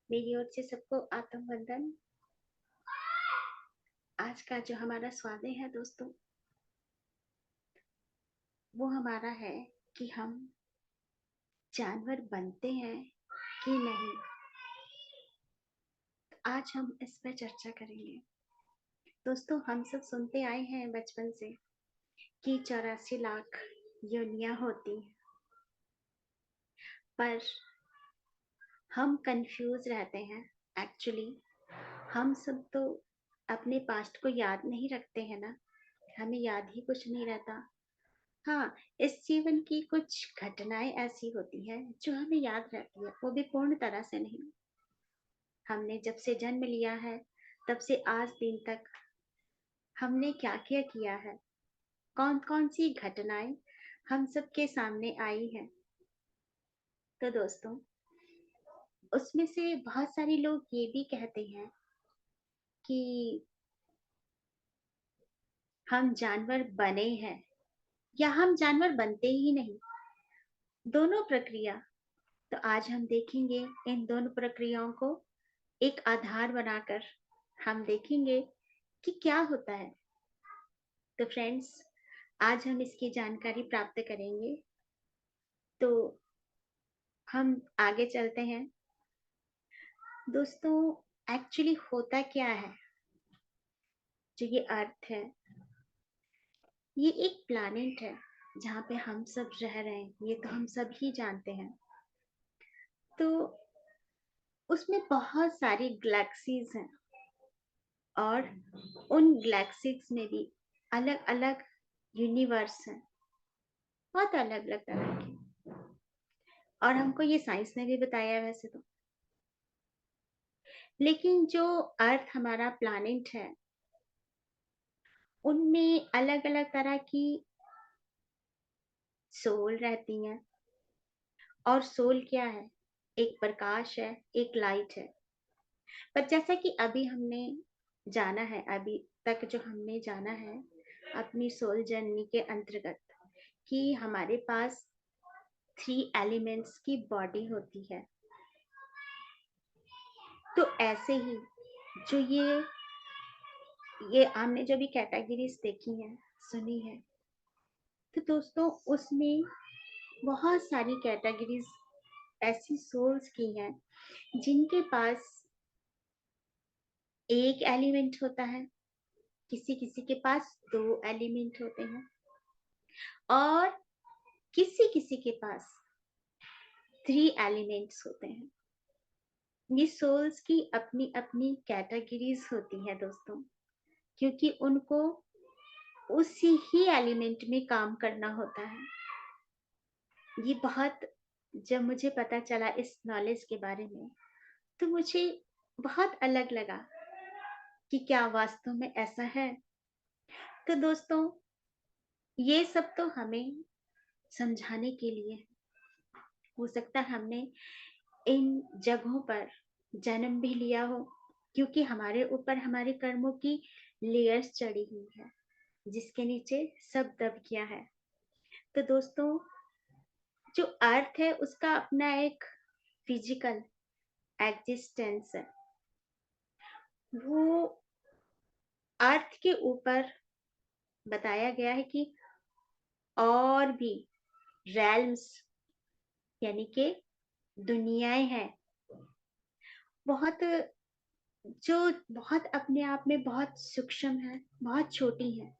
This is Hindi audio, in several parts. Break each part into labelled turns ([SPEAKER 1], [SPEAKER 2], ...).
[SPEAKER 1] मेरी ओर से सबको आत्म वंदन। आज का जो हमारा स्वादे है दोस्तों, वो हमारा है कि हम जानवर बनते हैं कि नहीं। आज हम इस पर चर्चा करेंगे। दोस्तों, हम सब सुनते आए हैं बचपन से कि 84 लाख योनियां होती हैं, पर हम कंफ्यूज रहते हैं। एक्चुअली हम सब तो अपने पास्ट को याद नहीं रखते हैं ना, हमें याद ही कुछ नहीं रहता। हाँ, इस जीवन की कुछ घटनाएं ऐसी होती हैं जो हमें याद रहती है, वो भी पूर्ण तरह से नहीं। हमने जब से जन्म लिया है तब से आज दिन तक हमने क्या क्या किया है, कौन कौन सी घटनाएं हम सबके सामने आई हैं। तो दोस्तों, उसमें से बहुत सारे लोग ये भी कहते हैं कि हम जानवर बने हैं या हम जानवर बनते ही नहीं, दोनों प्रक्रिया। तो आज हम देखेंगे इन दोनों प्रक्रियाओं को एक आधार बनाकर हम देखेंगे कि क्या होता है। तो फ्रेंड्स, आज हम इसकी जानकारी प्राप्त करेंगे। तो हम आगे चलते हैं। दोस्तों, एक्चुअली होता क्या है, जो ये अर्थ है, ये एक प्लैनेट है जहाँ पे हम सब रह रहे हैं, ये तो हम सब ही जानते हैं। तो उसमें बहुत सारी गैलेक्सीज हैं और उन गैलेक्सीज में भी अलग अलग यूनिवर्स हैं, बहुत अलग अलग तरह के। और हमको ये साइंस ने भी बताया है वैसे तो। लेकिन जो अर्थ हमारा प्लैनेट है, उनमें अलग अलग तरह की सोल रहती हैं। और सोल क्या है? एक प्रकाश है, एक लाइट है। पर जैसा कि अभी हमने जाना है, अभी तक जो हमने जाना है अपनी सोल जर्नी के अंतर्गत, कि हमारे पास 3 एलिमेंट्स की बॉडी होती है। तो ऐसे ही जो ये हमने जो भी कैटेगरीज देखी हैं, सुनी है, तो दोस्तों उसमें बहुत सारी कैटेगरीज ऐसी सोल्स की हैं जिनके पास एक एलिमेंट होता है, किसी किसी के पास 2 एलिमेंट होते हैं, और किसी किसी के पास 3 एलिमेंट्स होते हैं। ये सोल्स की अपनी अपनी कैटेगरीज होती है दोस्तों, क्योंकि उनको उसी ही एलिमेंट में काम करना होता है। ये बहुत, जब मुझे पता चला इस नॉलेज के बारे में, तो मुझे बहुत अलग लगा कि क्या वास्तव में ऐसा है। तो दोस्तों, ये सब तो हमें समझाने के लिए है। हो सकता है हमने इन जगहों पर जन्म भी लिया हो, क्योंकि हमारे ऊपर हमारे कर्मों की लेयर्स चढ़ी हुई है, जिसके नीचे सब दब गया है। तो दोस्तों, जो अर्थ है उसका अपना एक फिजिकल एग्जिस्टेंस है। वो अर्थ के ऊपर बताया गया है कि और भी रेल्म्स, यानी कि दुनियाएं हैं, बहुत, जो बहुत अपने आप में बहुत सूक्ष्म है, बहुत छोटी है।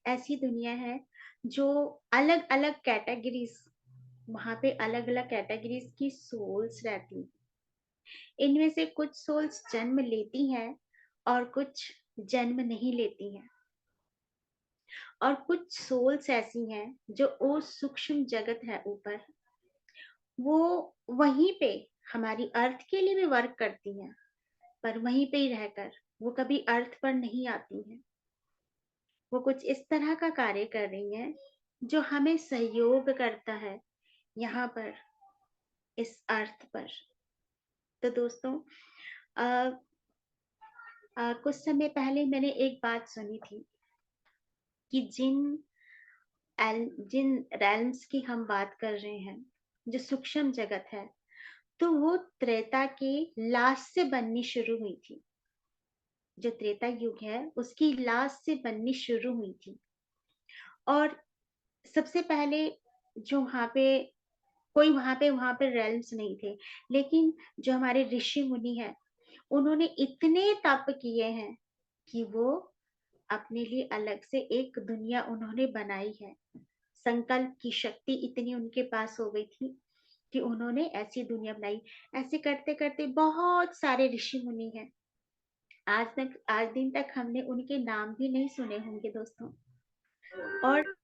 [SPEAKER 1] ऐसी दुनिया है जो अलग अलग कैटेगरीज, वहां पे अलग अलग कैटेगरीज की सोल्स रहती हैं। इनमें से कुछ सोल्स जन्म लेती हैं और कुछ जन्म नहीं लेती हैं। और कुछ सोल्स ऐसी हैं जो वो सूक्ष्म जगत है ऊपर, वो वहीं पे हमारी अर्थ के लिए भी वर्क करती हैं, पर वहीं पे ही रहकर वो कभी अर्थ पर नहीं आती हैं। वो कुछ इस तरह का कार्य कर रही हैं जो हमें सहयोग करता है यहाँ पर, इस अर्थ पर। तो दोस्तों, अ, कुछ समय पहले मैंने एक बात सुनी थी कि जिन रेल्म्स की हम बात कर रहे हैं, जो सूक्ष्म जगत है, तो वो त्रेता के लास्ट से बननी शुरू हुई थी। जो त्रेता युग है उसकी लास्ट से बननी शुरू हुई थी। और सबसे पहले जो वहां पे रेल्म्स नहीं थे, लेकिन जो हमारे ऋषि मुनि हैं उन्होंने इतने तप किए हैं कि वो अपने लिए अलग से एक दुनिया उन्होंने बनाई है। संकल्प की शक्ति इतनी उनके पास हो गई थी कि उन्होंने ऐसी दुनिया बनाई। ऐसे करते करते बहुत सारे ऋषि मुनि हैं, आज दिन तक हमने उनके नाम भी नहीं सुने होंगे दोस्तों। और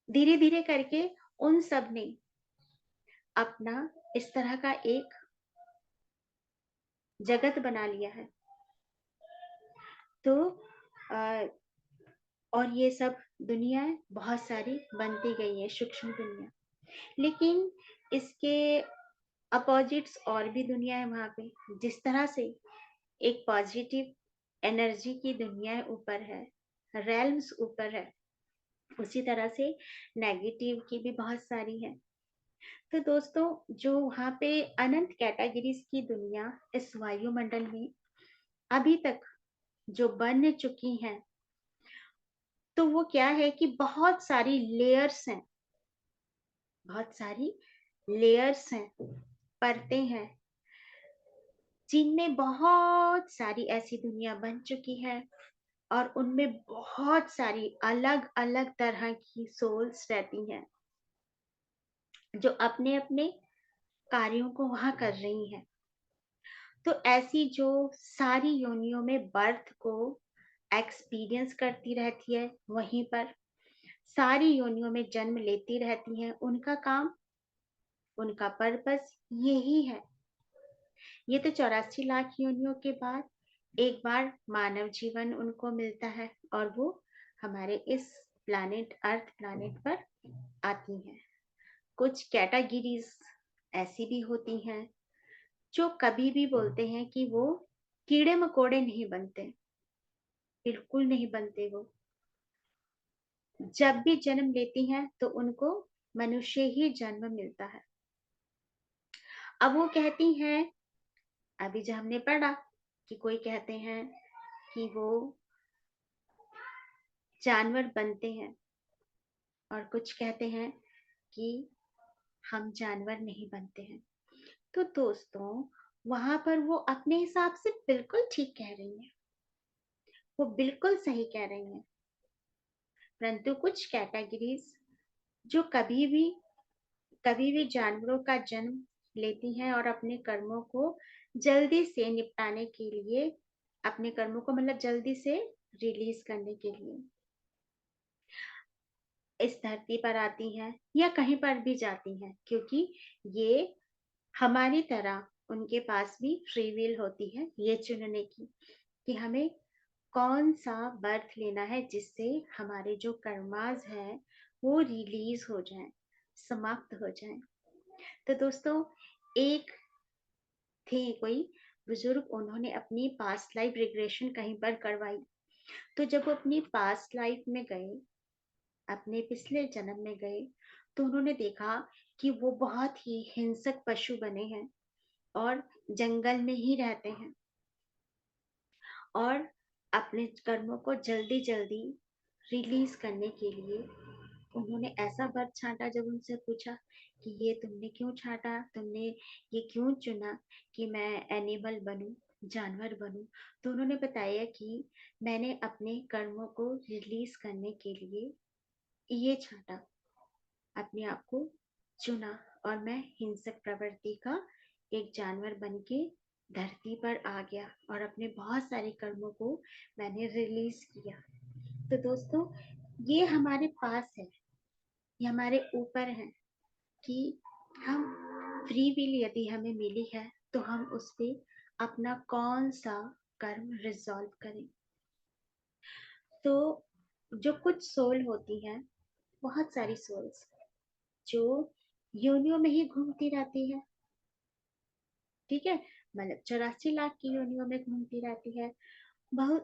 [SPEAKER 1] धीरे धीरे करके उन सब ने अपना इस तरह का एक जगत बना लिया है। तो आ, और ये सब दुनिया बहुत सारी बनती गई है, सूक्ष्म दुनिया। लेकिन इसके अपोजिट्स और भी दुनिया है वहां पे। जिस तरह से एक पॉजिटिव एनर्जी की दुनिया ऊपर है, रेल्म्स ऊपर है, उसी तरह से नेगेटिव की भी बहुत सारी है। तो दोस्तों, जो वहाँ पे अनंत कैटेगरीज की दुनिया इस वायुमंडल में अभी तक जो बन चुकी हैं, तो वो क्या है कि बहुत सारी लेयर्स हैं, बहुत सारी लेयर्स हैं, परतें हैं, जिनमें बहुत सारी ऐसी दुनिया बन चुकी है। और उनमें बहुत सारी अलग अलग तरह की सोल्स रहती हैं जो अपने अपने कार्यों को वहां कर रही हैं। तो ऐसी जो सारी योनियों में बर्थ को एक्सपीरियंस करती रहती है, वहीं पर सारी योनियों में जन्म लेती रहती हैं, उनका काम, उनका पर्पस यही है। ये तो 84 लाख योनियों के बाद एक बार मानव जीवन उनको मिलता है और वो हमारे इस प्लानेट अर्थ प्लानेट पर आती हैं। कुछ कैटेगरीज ऐसी भी होती हैं जो कभी भी बोलते हैं कि वो कीड़े मकोड़े नहीं बनते, बिल्कुल नहीं बनते। वो जब भी जन्म लेती हैं तो उनको मनुष्य ही जन्म मिलता है। अब वो कहती हैं, अभी जो हमने पढ़ा कि कोई कहते हैं कि वो जानवर बनते हैं, और कुछ कहते हैं कि हम जानवर नहीं बनते हैं। तो दोस्तों, वहां पर वो अपने हिसाब से बिल्कुल ठीक कह रही हैं, वो बिल्कुल सही कह रही हैं। परंतु कुछ कैटेगरीज जो कभी भी जानवरों का जन्म लेती हैं और अपने कर्मों को जल्दी से निपटाने के लिए, अपने कर्मों को मतलब जल्दी से रिलीज करने के लिए इस धरती पर आती हैं या कहीं पर भी जाती हैं, क्योंकि ये हमारी तरह उनके पास भी फ्री विल होती है ये चुनने की कि हमें कौन सा बर्थ लेना है जिससे हमारे जो कर्मास है वो रिलीज हो जाए, समाप्त हो जाए। तो दोस्तों, एक थे कोई बुजुर्ग, उन्होंने अपनी पास्ट लाइफ रिग्रेशन कहीं पर करवाई। तो जब वो अपनी पास्ट लाइफ में गए, अपने पिछले जन्म में गए, तो उन्होंने देखा कि वो बहुत ही हिंसक पशु बने हैं और जंगल में ही रहते हैं। और अपने कर्मों को जल्दी जल्दी रिलीज करने के लिए उन्होंने ऐसा व्रत छांटा। जब उनसे पूछा कि ये तुमने क्यों छांटा, तुमने ये क्यों चुना कि मैं एनिमल बनूं, जानवर बनूं, तो उन्होंने बताया कि मैंने अपने कर्मों को रिलीज करने के लिए ये छांटा, अपने आप को चुना, और मैं हिंसक प्रवृत्ति का एक जानवर बन के धरती पर आ गया और अपने बहुत सारे कर्मों को मैंने रिलीज किया। तो दोस्तों, ये हमारे पास है, ये हमारे ऊपर है कि हम फ्री विल यदि हमें मिली है तो हम उस पे अपना कौन सा कर्म रिजॉल्व करें। तो जो कुछ सोल होती है, बहुत सारी सोल्स जो योनियों में ही घूमती रहती है, ठीक है, मतलब 84 लाख की योनियों में घूमती रहती है।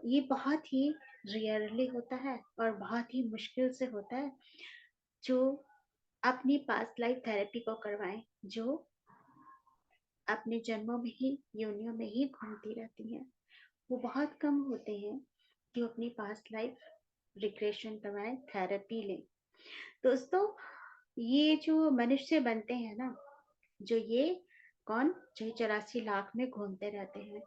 [SPEAKER 1] ये बहुत ही रेयरली होता है और बहुत ही मुश्किल से होता है जो अपनी पास्ट लाइफ थेरेपी को करवाएं, जो अपने जन्मों में ही, योनियों में ही घूमती रहती हैं। वो बहुत कम होते हैं जो अपनी पास्ट लाइफ रिग्रेशन करवाएं, थेरेपी लें। दोस्तों, ये जो मनुष्य बनते हैं ना, जो ये कौन, जो 84 लाख में घूमते रहते हैं,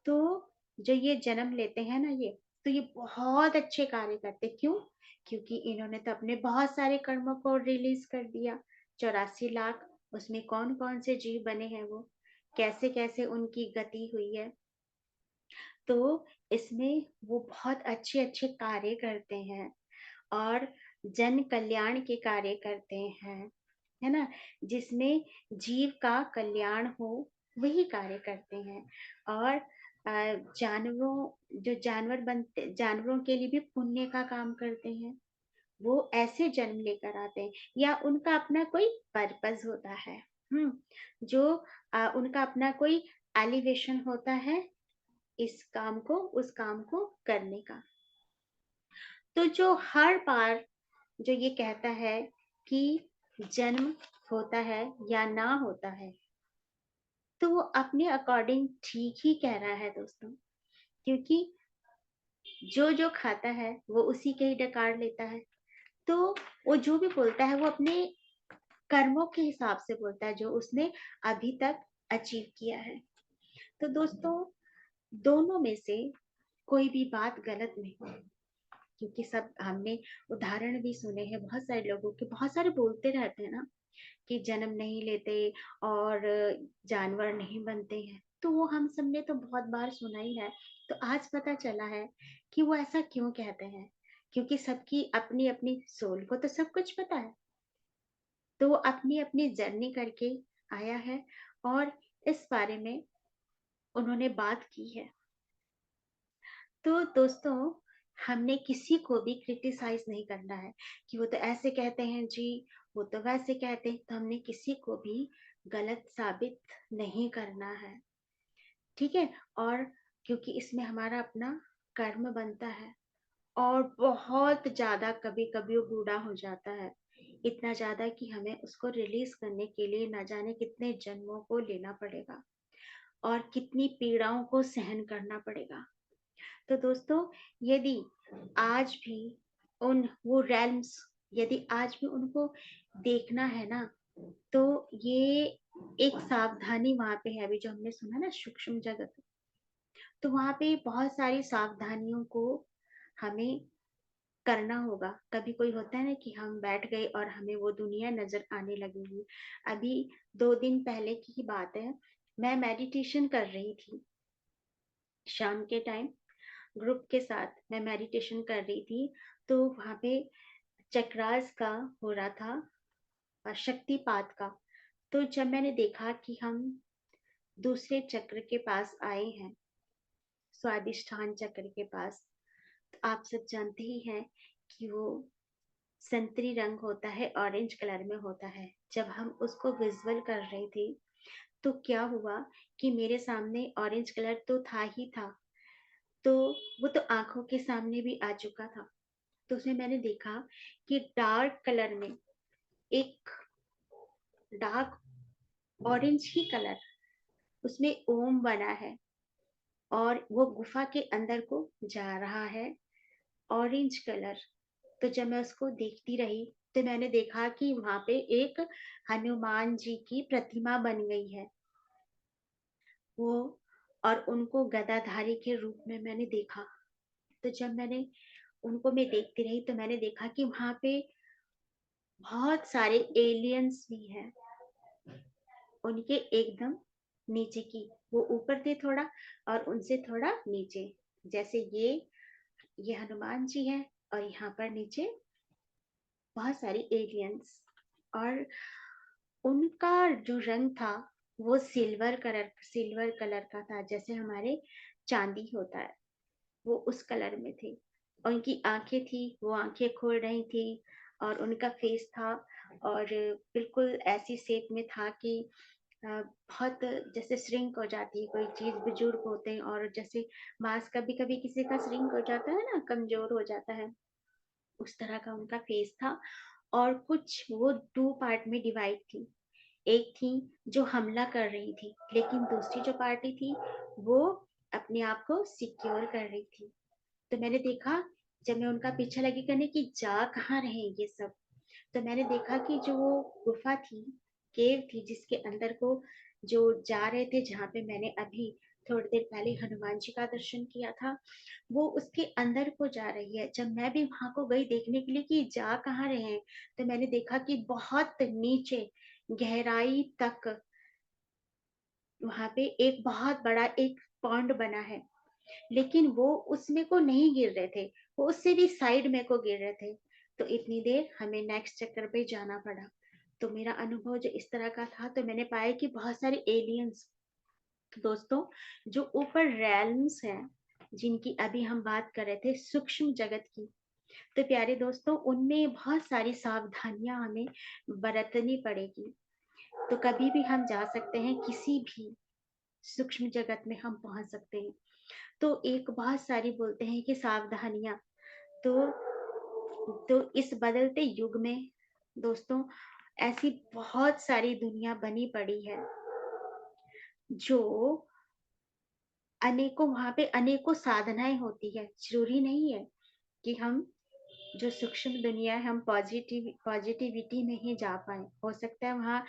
[SPEAKER 1] तो जो ये जन्म लेते हैं ना, ये तो ये बहुत अच्छे कार्य करते। क्यों? क्योंकि इन्होंने तो अपने बहुत सारे कर्मों को रिलीज कर दिया। 84 लाख, उसमें कौन कौन से जीव बने हैं, वो कैसे कैसे उनकी गति हुई है, तो इसमें वो बहुत अच्छे अच्छे कार्य करते हैं और जन कल्याण के कार्य करते हैं, है ना, जिसमें जीव का कल्याण हो, वही कार्य करते हैं। और जानवरों, जो जानवर बनते, जानवरों के लिए भी पुण्य का काम करते हैं। वो ऐसे जन्म लेकर आते हैं, या उनका अपना कोई पर्पस होता है, जो उनका अपना कोई एलिवेशन होता है इस काम को, उस काम को करने का। तो जो हर बार जो ये कहता है कि जन्म होता है या ना होता है, तो वो अपने अकॉर्डिंग ठीक ही कह रहा है दोस्तों। क्योंकि जो जो खाता है वो उसी के ही डकार लेता है। तो वो जो भी बोलता है वो अपने कर्मों के हिसाब से बोलता है, जो उसने अभी तक अचीव किया है। तो दोस्तों, दोनों में से कोई भी बात गलत नहीं, क्योंकि सब हमने उदाहरण भी सुने हैं बहुत सारे लोगों के, बहुत सारे बोलते रहते हैं ना कि जन्म नहीं लेते और जानवर नहीं बनते हैं, तो वो हम सब ने तो बहुत बार सुना ही है। तो आज पता चला है कि वो ऐसा क्यों कहते हैं, क्योंकि सबकी अपनी अपनी सोल को तो सब कुछ पता है। तो वो अपनी अपनी जर्नी करके आया है और इस बारे में उन्होंने बात की है। तो दोस्तों, हमने किसी को भी क्रिटिसाइज नहीं करना है कि वो तो ऐसे कहते हैं जी, वो तो वैसे कहते हैं, तो हमने किसी को भी गलत साबित नहीं करना है, ठीक है। और क्योंकि इसमें हमारा अपना कर्म बनता है, और बहुत ज्यादा कभी कभी वो बूढ़ा हो जाता है, इतना ज्यादा कि हमें उसको रिलीज करने के लिए न जाने कितने जन्मों को लेना पड़ेगा और कितनी पीड़ाओं को सहन करना पड़ेगा। तो दोस्तों, यदि आज भी उन वो रेल्म्स, यदि आज भी उनको देखना है ना, तो ये एक सावधानी वहां पे है। अभी जो हमने सुना ना, सूक्ष्म जगत, तो वहां पे बहुत सारी सावधानियों को हमें करना होगा। कभी कोई होता है ना कि हम बैठ गए और हमें वो दुनिया नजर आने लगेगी। अभी 2 दिन पहले की ही बात है, मैं मेडिटेशन कर रही थी शाम के टाइम, ग्रुप के साथ मैं मेडिटेशन कर रही थी। तो वहां पे चक्रास का हो रहा था, शक्तिपात का। तो जब मैंने देखा कि हम दूसरे चक्र के पास आए हैं, स्वादिष्ठान चक्र के पास, तो आप सब जानते ही हैं कि वो संतरी रंग होता है, ऑरेंज कलर में होता है। जब हम उसको विजुअल कर रहे थे, तो क्या हुआ कि मेरे सामने ऑरेंज कलर तो था ही था, तो वो तो आंखों के सामने भी आ चुका था। तो उसमें मैंने देखा कि डार्क कलर में एक डार्क ऑरेंज ही कलर, उसमें ओम बना है और वो गुफा के अंदर को जा रहा है, ऑरेंज कलर। तो जब मैं उसको देखती रही, तो मैंने देखा कि वहां पे एक हनुमान जी की प्रतिमा बन गई है वो, और उनको गदाधारी के रूप में मैंने देखा। तो जब मैंने उनको मैं देखती रही, तो मैंने देखा कि वहां पे बहुत सारे एलियंस भी हैं, उनके एकदम नीचे की, वो ऊपर थे थोड़ा और उनसे थोड़ा नीचे, जैसे ये हनुमान जी हैं और यहाँ पर नीचे बहुत सारी एलियंस। और उनका जो रंग था वो सिल्वर कलर का था, जैसे हमारे चांदी होता है, वो उस कलर में थे। और उनकी आंखें थी, वो आंखें खोल रही थी, और उनका फेस था और बिल्कुल ऐसी शेप में था कि बहुत जैसे श्रिंक हो जाती है कोई चीज, बुजुर्ग होते हैं और जैसे मांस कभी कभी किसी का श्रिंक हो जाता है ना, कमजोर हो जाता है, उस तरह का उनका फेस था। और कुछ वो 2 पार्ट में डिवाइड थी। एक थी जो हमला कर रही थी, लेकिन दूसरी जो पार्टी थी वो अपने आप को सिक्योर कर रही थी। तो मैंने देखा, जब मैं उनका पीछा लगी करने की जा कहाँ रहे ये सब, तो मैंने देखा कि जो वो गुफा थी, केव थी, जिसके अंदर को जो जा रहे थे, जहाँ पे मैंने अभी थोड़ी देर पहले हनुमान जी का दर्शन किया था, वो उसके अंदर को जा रही है। जब मैं भी वहां को गई देखने के लिए कि जा कहाँ रहे हैं, तो मैंने देखा कि बहुत नीचे गहराई तक वहां पे एक बहुत बड़ा एक पॉन्ड बना है, लेकिन वो उसमें को नहीं गिर रहे थे, वो उससे भी साइड में को गिर रहे थे। तो इतनी देर हमें नेक्स्ट चक्कर पे जाना पड़ा। तो मेरा अनुभव जो इस तरह का था, तो मैंने पाया कि बहुत सारे एलियंस, दोस्तों, जो ऊपर रैल्म्स हैं, जिनकी अभी हम बात कर रहे थे, सूक्ष्म जगत की, तो प्यारे दोस्तों, उनमें बहुत सारी सावधानियां हमें बरतनी पड़ेगी। तो कभी भी हम जा सकते हैं, किसी भी सूक्ष्म जगत में हम पहुंच सकते हैं। तो एक बहुत सारी बोलते हैं कि सावधानियां, तो इस बदलते युग में दोस्तों, ऐसी बहुत सारी दुनिया बनी पड़ी है, जो अनेकों, वहां पे अनेकों साधनाएं होती है। जरूरी नहीं है कि हम जो सूक्ष्म दुनिया है, हम पॉजिटिविटी में ही जा पाए, हो सकता है वहाँ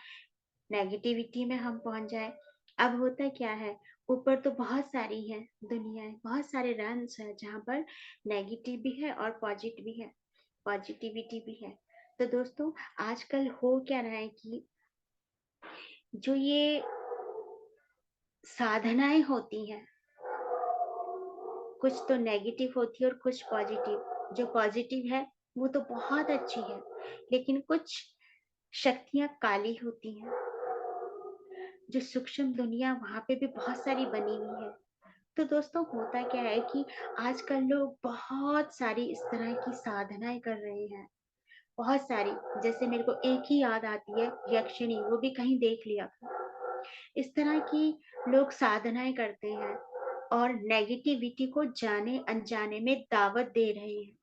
[SPEAKER 1] नेगेटिविटी में हम पहुंच जाए। अब होता क्या है, ऊपर तो बहुत सारी है दुनियाएं, बहुत सारे रंस है, जहाँ पर नेगेटिव भी है और पॉजिटिव भी है, पॉजिटिविटी भी है। तो दोस्तों, आजकल हो क्या रहा है कि जो ये साधनाएं होती हैं, कुछ तो नेगेटिव होती है और कुछ पॉजिटिव। जो पॉजिटिव है वो तो बहुत अच्छी है, लेकिन कुछ शक्तियां काली होती हैं। जो सूक्ष्म दुनिया, वहां पे भी बहुत सारी बनी हुई है। तो दोस्तों, होता क्या है कि आजकल लोग बहुत सारी इस तरह की साधनाएं कर रहे हैं, बहुत सारी। जैसे मेरे को एक ही याद आती है, यक्षिणी, वो भी कहीं देख लिया था। इस तरह की लोग साधनाएं करते हैं और नेगेटिविटी को जाने अनजाने में दावत दे रहे हैं।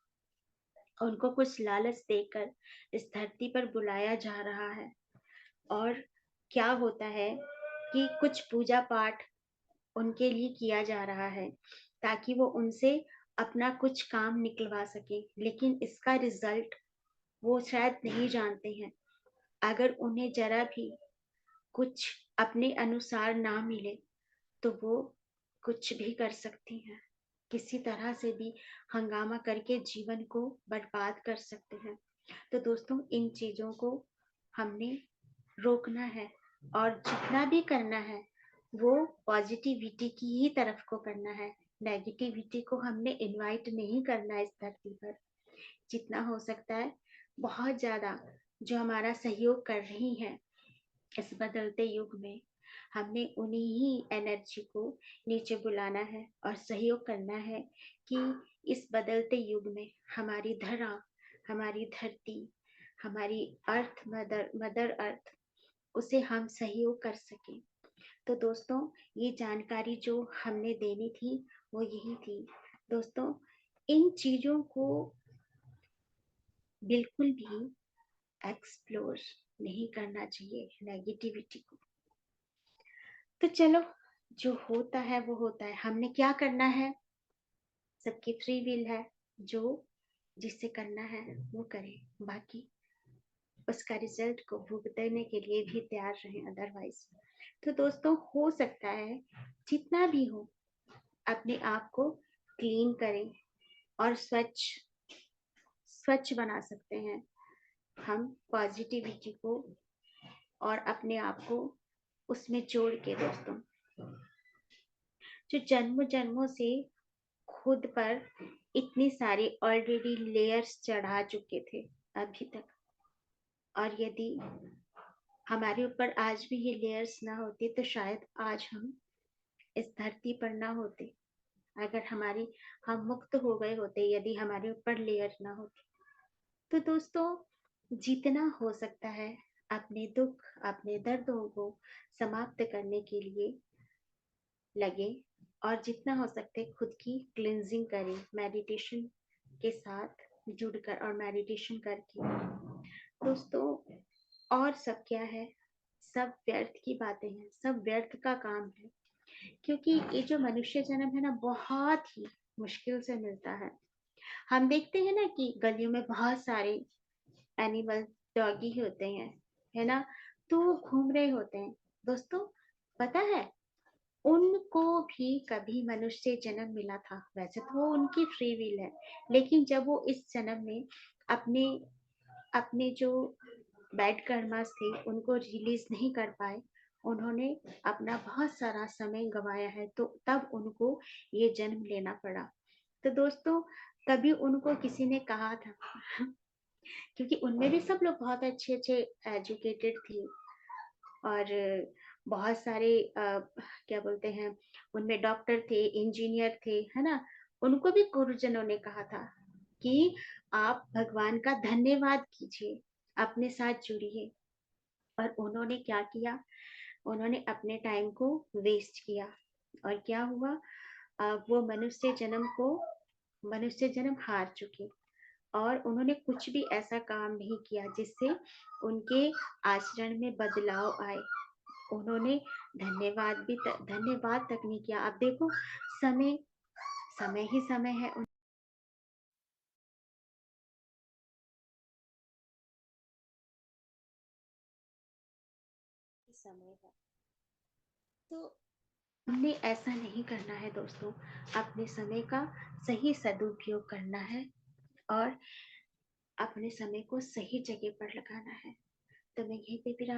[SPEAKER 1] उनको कुछ लालच देकर इस धरती पर बुलाया जा रहा है। और क्या होता है कि कुछ पूजा पाठ उनके लिए किया जा रहा है, ताकि वो उनसे अपना कुछ काम निकलवा सके, लेकिन इसका रिजल्ट वो शायद नहीं जानते हैं। अगर उन्हें जरा भी कुछ अपने अनुसार ना मिले, तो वो कुछ भी कर सकती हैं, किसी तरह से भी हंगामा करके जीवन को बर्बाद कर सकते हैं। तो दोस्तों, इन चीजों को हमने रोकना है, और जितना भी करना है वो पॉजिटिविटी की ही तरफ को करना है। नेगेटिविटी को हमने इनवाइट नहीं करना है इस धरती पर। जितना हो सकता है, बहुत ज्यादा जो हमारा सहयोग कर रही हैं इस बदलते युग में, हमने उन्हीं ही एनर्जी को नीचे बुलाना है और सहयोग करना है कि इस बदलते युग में हमारी धरा, हमारी धरती, हमारी अर्थ, मदर अर्थ, उसे हम सहयोग कर सकें। तो दोस्तों, ये जानकारी जो हमने देनी थी वो यही थी। दोस्तों, इन चीजों को बिल्कुल भी एक्सप्लोर नहीं करना चाहिए, नेगेटिविटी को। तो चलो, जो होता है वो होता है, हमने क्या करना है, सबकी फ्री विल है, जो जिससे करना है वो करे, बाकी उसका रिजल्ट को भुगतने के लिए भी तैयार रहें, अदरवाइज। तो दोस्तों, हो सकता है जितना भी हो, अपने आप को क्लीन करें और स्वच्छ स्वच्छ बना सकते हैं हम पॉजिटिविटी को और अपने आप को उसमें जोड़ के। दोस्तों, जो जन्म जन्मों से खुद पर इतनी सारी ऑलरेडी लेयर्स चढ़ा चुके थे अभी तक, और यदि हमारे ऊपर आज भी ये लेयर्स ना होती, तो शायद आज हम इस धरती पर ना होते। अगर हम मुक्त हो गए होते, यदि हमारे ऊपर लेयर ना होती। तो दोस्तों, जितना हो सकता है अपने दुख, अपने दर्दों को समाप्त करने के लिए लगे, और जितना हो सकते खुद की क्लिनजिंग करें मेडिटेशन के साथ जुड़कर और मेडिटेशन करके। दोस्तों, और सब क्या है, सब व्यर्थ की बातें हैं, सब व्यर्थ का काम है। क्योंकि ये जो मनुष्य जन्म है ना, बहुत ही मुश्किल से मिलता है। हम देखते हैं ना कि गलियों में बहुत सारे एनिमल डॉगी होते हैं, है ना? तो वो घूम रहे होते हैं। दोस्तों, पता है, उनको भी कभी मनुष्य जन्म मिला था। वैसे तो वो उनकी फ्री विल है, लेकिन जब वो इस जन्म में अपने अपने जो बैड कर्मास थे उनको रिलीज नहीं कर पाए, उन्होंने अपना बहुत सारा समय गवाया है, तो तब उनको ये जन्म लेना पड़ा। तो दोस्तों, कभी उनको किसी ने कहा था क्योंकि उनमें भी सब लोग बहुत अच्छे अच्छे एजुकेटेड थे, और बहुत सारे क्या बोलते हैं, उनमें डॉक्टर थे, इंजीनियर थे, है ना? उनको भी गुरुजनों ने कहा था कि आप भगवान का धन्यवाद कीजिए, अपने साथ जुड़िए। और उन्होंने क्या किया? उन्होंने अपने टाइम को वेस्ट किया। और क्या हुआ? वो मनुष्य जन्म हार चुके, और उन्होंने कुछ भी ऐसा काम नहीं किया जिससे उनके आचरण में बदलाव आए। उन्होंने धन्यवाद तक नहीं किया। अब देखो, समय समय ही समय है, उनकी समय है। तो हमने ऐसा नहीं करना है दोस्तों, अपने समय का सही सदुपयोग करना है, और अपने समय को सही जगह पर लगाना है। तो मैं यहीं पे विराम